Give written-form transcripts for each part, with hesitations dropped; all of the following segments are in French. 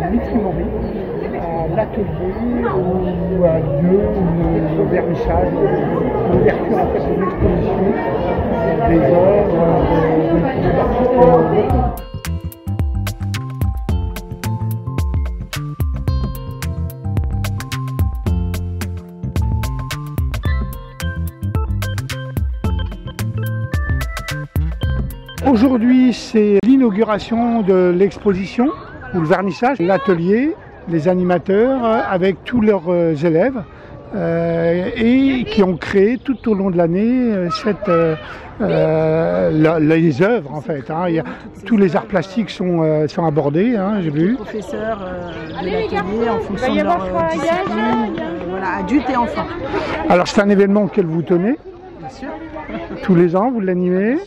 à Mitry-Mory, à l'atelier où a lieu le vernissage, l'ouverture en fait de l'exposition des œuvres des artistes locaux. Aujourd'hui, c'est l'inauguration de l'exposition, ou le vernissage, l'atelier, les animateurs avec tous leurs élèves et qui ont créé tout au long de l'année les œuvres en fait. Tous les arts plastiques sont abordés, j'ai vu. Les professeurs de l'atelier en fonction de leur discipline, voilà, adultes et enfants. Alors c'est un événement auquel vous tenez. Bien sûr. Tous les ans, vous l'animez.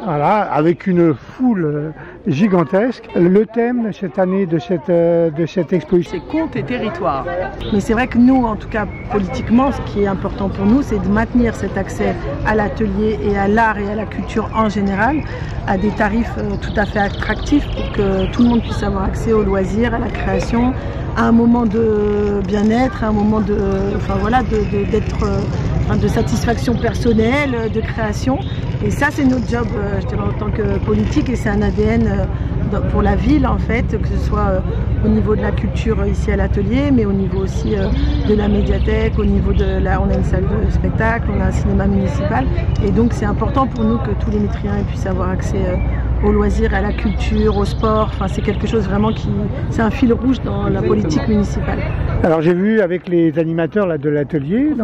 Voilà, avec une foule gigantesque. Le thème cette année de cette exposition, c'est contes et territoires. Mais c'est vrai que nous, en tout cas politiquement, ce qui est important pour nous, c'est de maintenir cet accès à l'atelier et à l'art et à la culture en général à des tarifs tout à fait attractifs pour que tout le monde puisse avoir accès aux loisirs, à la création, à un moment de bien-être, à un moment de satisfaction personnelle, de création. Et ça, c'est notre job, je dirais, en tant que politique, et c'est un ADN pour la ville, en fait, que ce soit au niveau de la culture ici à l'atelier, mais au niveau aussi de la médiathèque, au niveau de on a une salle de spectacle, on a un cinéma municipal, et donc c'est important pour nous que tous les Mitriens puissent avoir accès aux loisirs, à la culture, au sport. Enfin, c'est quelque chose vraiment c'est un fil rouge dans la politique municipale. Alors j'ai vu avec les animateurs là, de l'atelier,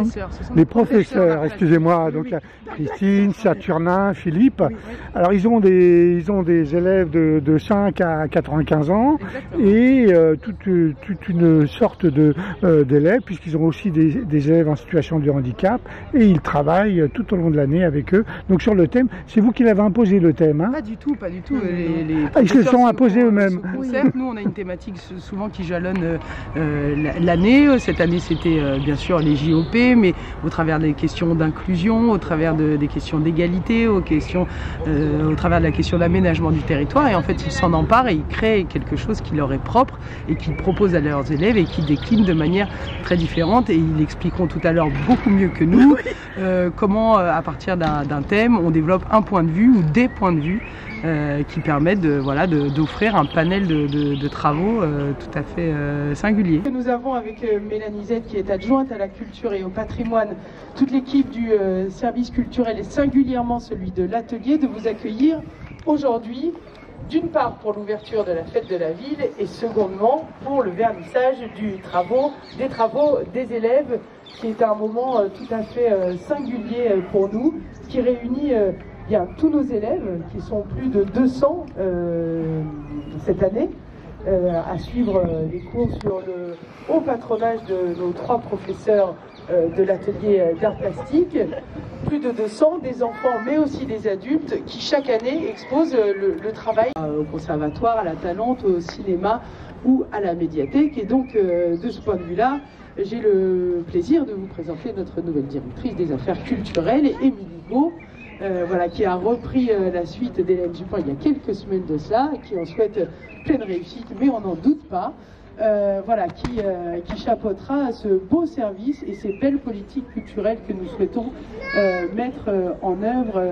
les professeurs, excusez-moi, donc Christine, Saturnin, Philippe. Oui, oui. Alors ils ont des élèves de 5 à 95 ans. Exactement. Et toute une sorte d'élèves, puisqu'ils ont aussi des élèves en situation de handicap, et ils travaillent tout au long de l'année avec eux. Donc sur le thème, c'est vous qui l'avez imposé le thème, hein? Pas du tout. Ils se sont imposés eux-mêmes. Nous, on a une thématique souvent qui jalonne l'année. Cette année, c'était bien sûr les JOP, mais au travers des questions d'inclusion, au travers des questions d'égalité, au travers de la question d'aménagement du territoire. Et en fait, ils s'en emparent et ils créent quelque chose qui leur est propre et qu'ils proposent à leurs élèves et qui déclinent de manière très différente. Et ils l'expliqueront tout à l'heure beaucoup mieux que nous comment, à partir d'un thème, on développe un point de vue ou des points de vue qui permettent d'offrir un panel de travaux tout à fait singulier. Nous avons avec Mélanie Z, qui est adjointe à la culture et au patrimoine, toute l'équipe du service culturel et singulièrement celui de l'atelier, de vous accueillir aujourd'hui, d'une part pour l'ouverture de la fête de la ville et secondement pour le vernissage des travaux des élèves, qui est un moment tout à fait singulier pour nous, qui réunit tous nos élèves, qui sont plus de 200 cette année, à suivre les cours sur le haut patronage de nos 3 professeurs de l'atelier d'art plastique. Plus de 200, des enfants mais aussi des adultes qui chaque année exposent le travail au conservatoire, à la Talente, au cinéma ou à la médiathèque. Et donc de ce point de vue-là, j'ai le plaisir de vous présenter notre nouvelle directrice des affaires culturelles, Émilie Gault, qui a repris la suite d'Hélène Dupont il y a quelques semaines de cela, qui en souhaite pleine réussite, mais on n'en doute pas, qui chapeautera ce beau service et ces belles politiques culturelles que nous souhaitons mettre en œuvre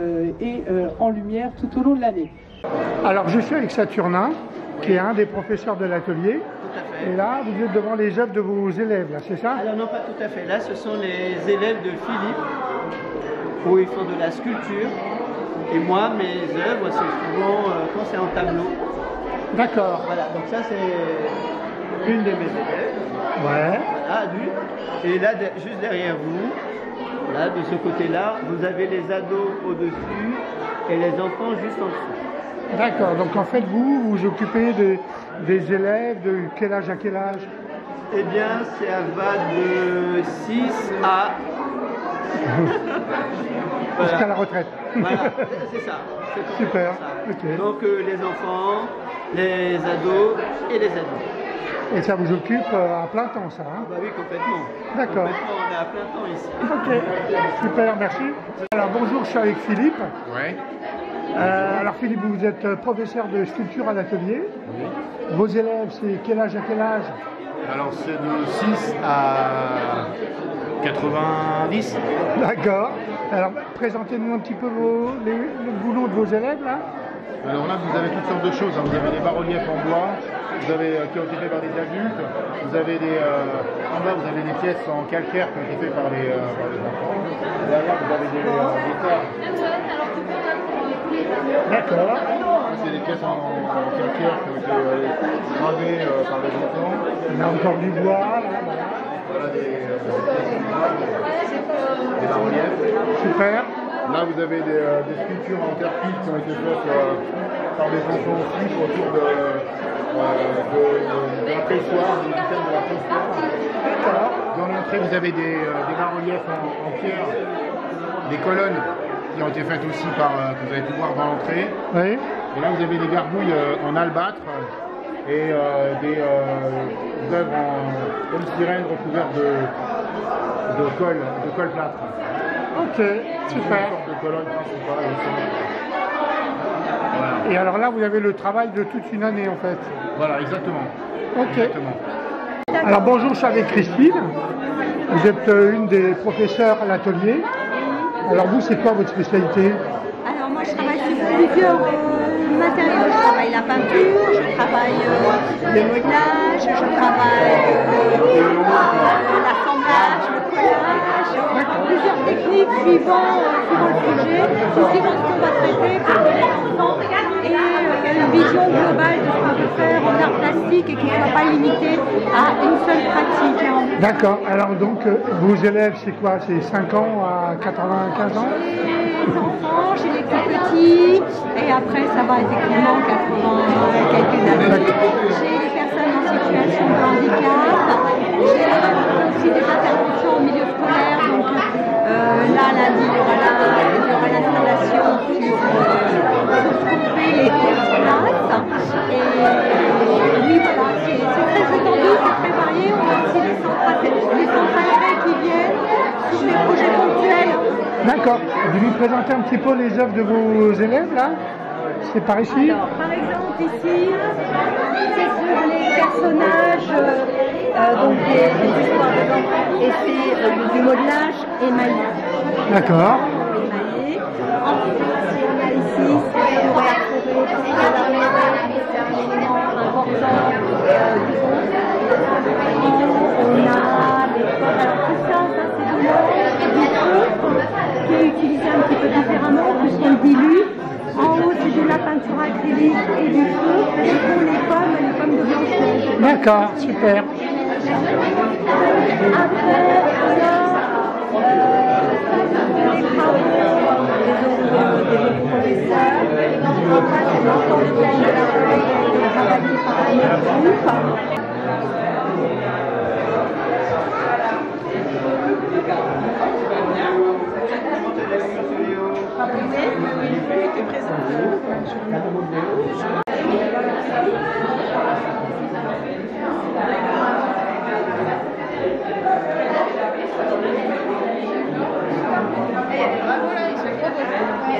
et en lumière tout au long de l'année. Alors je suis avec Saturnin, qui est un des professeurs de l'atelier. Et là, vous êtes devant les œuvres de vos élèves, là, c'est ça? Alors non, pas tout à fait. Là, ce sont les élèves de Philippe, où ils font de la sculpture. Et moi, mes œuvres, c'est souvent quand c'est en tableau. D'accord. Voilà, donc ça, c'est une de mes élèves. Ouais. Voilà, adulte. Et là, juste derrière vous, là, de ce côté-là, vous avez les ados au-dessus et les enfants juste en dessous. D'accord, donc en fait, vous vous occupez des élèves de quel âge à quel âge? Eh bien, ça va de 6 à... Jusqu'à la retraite. Voilà, c'est ça. Super. Ça. Okay. Donc les enfants, les ados et les adultes. Et ça vous occupe à plein temps, ça, hein? Bah oui, complètement. D'accord. On est à plein temps ici. Ok, super, merci. Alors bonjour, je suis avec Philippe. Ouais. Alors Philippe, vous êtes professeur de sculpture à l'atelier. Oui. Vos élèves, c'est quel âge à quel âge? Alors c'est de 6 à 90. D'accord. Alors présentez-nous un petit peu le boulot de vos élèves là. Alors là vous avez toutes sortes de choses. Vous avez des bas-reliefs en bois, vous avez, qui ont été faits par des adultes. Vous avez en bas vous avez des pièces en calcaire qui ont été faites par les enfants. Derrière vous avez des tables. D'accord. C'est des pièces en calcaire qui ont été gravées par les enfants. Il y a encore du bois là. Voilà des bas-reliefs. Super. Là, vous avez des sculptures en terre cuite qui ont été faites par des enfants aussi autour de la préhistoire, des items de la préhistoire. D'accord. Dans l'entrée, vous avez des bas-reliefs en pierre, des colonnes qui ont été faites aussi que vous avez pu voir dans l'entrée. Oui. Et là, vous avez des gargouilles en albâtre et des œuvres en polystyrène recouvertes de colle plâtre. Ok, super. De colonne principale aussi. Voilà. Et alors là, vous avez le travail de toute une année en fait. Voilà, exactement. Ok. Exactement. Alors bonjour, je suis avec Christine. Vous êtes une des professeurs à l'atelier. Alors vous, c'est quoi votre spécialité? Alors moi, je travaille sur plusieurs matériaux. Je travaille la peinture, je travaille le modelage, je travaille l'assemblage, le collage, plusieurs techniques suivant le sujet, suivant ce qu'on va traiter pour les enfants et une vision globale de ce qu'on peut faire en art plastique et qui ne soit pas limité à une seule pratique. D'accord. Alors donc, vos élèves, c'est quoi? C'est 5 ans à 95 ans? Les enfants, chez les plus petits, et après ça va effectivement 80 quelques années. J'ai des personnes en situation de handicap, j'ai aussi des interventions au milieu scolaire, donc là lundi il y aura l'installation sur retrouver les classes. Et oui voilà, c'est très étendu, c'est très varié, on a aussi les centres aérés qui viennent sur des projets ponctuels. D'accord. Vous nous présentez un petit peu les œuvres de vos élèves là? C'est par ici? Alors, par exemple, ici, c'est sur les personnages, donc des histoires des enfants, et c'est du modelage émaillé. D'accord. Émaillé. Ensuite, on a ici, c'est pour réaffirmer, parce que c'est un élément important du monde. On a des choses, alors tout ça c'est de l'eau, du feu, qui est utilisé un petit peu différemment, puisqu'on le dilue. En haut, c'est de la peinture acrylique et du feu, et pour les pommes de blanche-neige. D'accord, super. Après, on a des travaux des professeurs. Après, c'est l'ensemble de la travaillé par un autre groupe.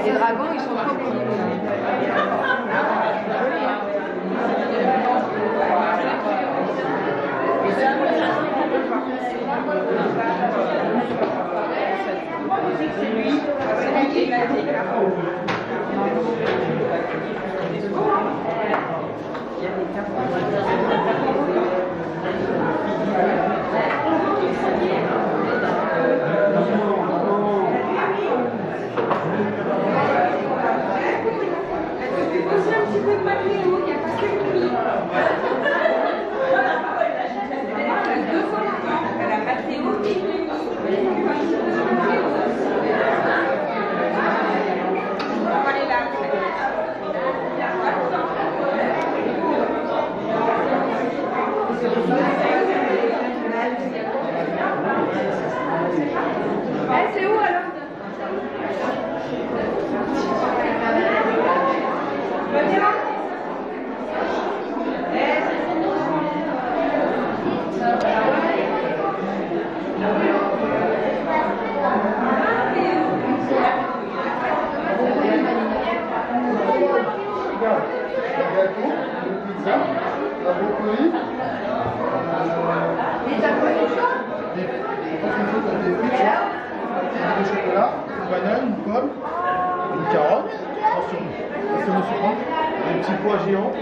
Les dragons, ils sont trop beaux. C'est où alors? gâteau, une pizza, un brocoli, des chocolat, une banane, une pomme, une carotte, attention au sucre, des petits pois géants.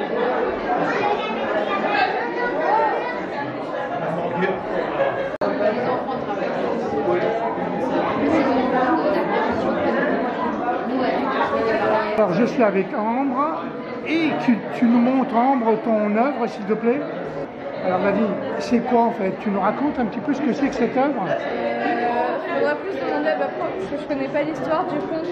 Alors je suis avec Ambre et tu nous montres, Ambre, ton œuvre s'il te plaît. Alors David, c'est quoi en fait? Tu nous racontes un petit peu ce que c'est que cette œuvre? Il faudra plus demander à ma prof parce que je connais pas l'histoire du fond.